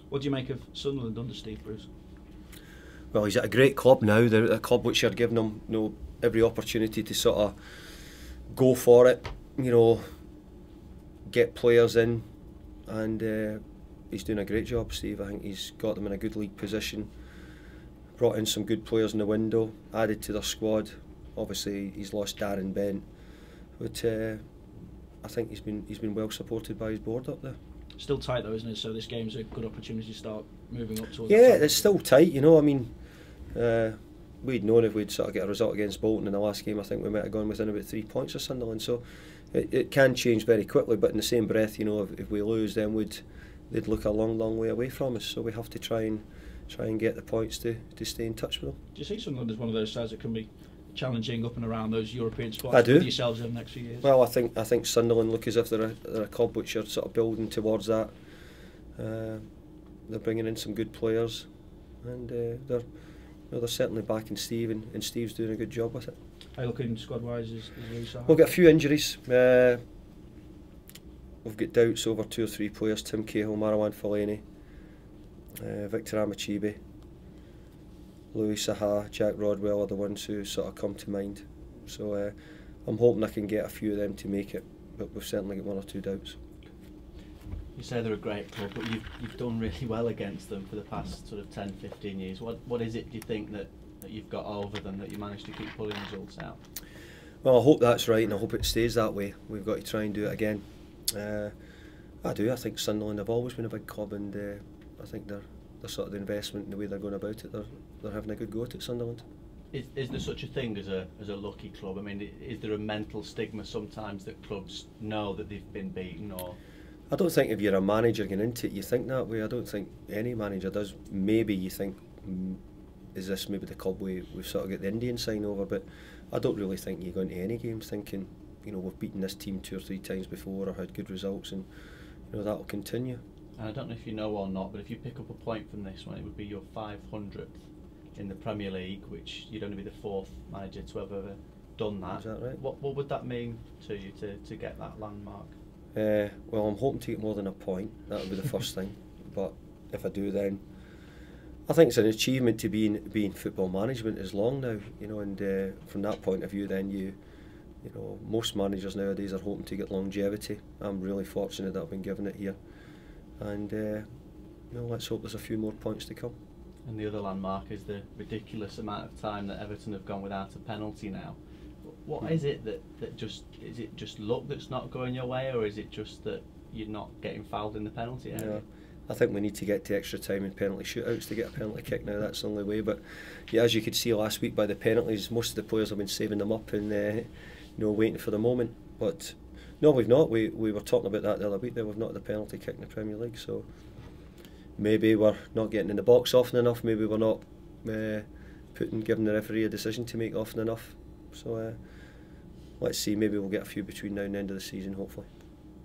What do you make of Sunderland under Steve Bruce? Well, he's at a great club now. They're a club which are giving him, every opportunity to sort of go for it. Get players in, and he's doing a great job, Steve. I think he's got them in a good league position. Brought in some good players in the window, added to their squad. Obviously, he's lost Darren Bent, but I think he's been well supported by his board up there. Still tight though, isn't it? So this game's a good opportunity to start moving up towards. Yeah, it's still tight. I mean, we'd known if we'd sort of get a result against Bolton in the last game, I think we might have gone within about 3 points of Sunderland. So it can change very quickly. But in the same breath, if we lose, then they'd look a long way away from us. So we have to try and get the points to stay in touch with them. Do you see Sunderland as one of those sides that can be challenging up and around those European spots? I do. With yourselves over the next few years? Well, I think Sunderland look as if they're a club which are sort of building towards that. They're bringing in some good players, and they're certainly backing Steve, and Steve's doing a good job with it. How you looking squad-wise? Is We've got a few injuries. We've got doubts over 2 or 3 players: Tim Cahill, Marwan Fellaini, Victor Amachibe, Louis Saha, Jack Rodwell are the ones who sort of come to mind. So I'm hoping I can get a few of them to make it, but we've certainly got 1 or 2 doubts. You say they're a great club, but you've done really well against them for the past sort of 10-15 years. What is it, do you think, that you've got over them, that you managed to keep pulling results out? Well, I hope that's right, and I hope it stays that way. We've got to try and do it again. I do. I think Sunderland have always been a big club, and I think they're sort of the investment and the way they're going about it. They're having a good go at it, Sunderland. Is there such a thing as a lucky club? I mean, is there a mental stigma sometimes that clubs know that they've been beaten? Or I don't think if you're a manager getting into it, you think that way. I don't think any manager does. Maybe you think, is this maybe the club we've sort of got the Indian sign over? But I don't really think you go into any games thinking, we've beaten this team 2 or 3 times before or had good results, and that'll continue. And I don't know if you know or not, but if you pick up a point from this one, it would be your 500th in the Premier League, which you'd only be the 4th manager to have ever done that. Is that right? What would that mean to you to get that landmark? Well, I'm hoping to get more than a point. That would be the first thing. But if I do, then I think it's an achievement to be in football management as long now, and from that point of view, then most managers nowadays are hoping to get longevity. I'm really fortunate that I've been given it here, and let's hope there's a few more points to come. And the other landmark is the ridiculous amount of time that Everton have gone without a penalty now. What is it that just, is it just luck that's not going your way, or is it just that you're not getting fouled in the penalty area? Yeah, I think we need to get to extra time and penalty shootouts to get a penalty kick now. That's the only way. But yeah, as you could see last week by the penalties, most of the players have been saving them up and waiting for the moment. But no, we've not. We were talking about that the other week. There, we've not had the penalty kick in the Premier League. So maybe we're not getting in the box often enough. Maybe we're not giving the referee a decision to make often enough. So let's see. Maybe we'll get a few between now and the end of the season, hopefully.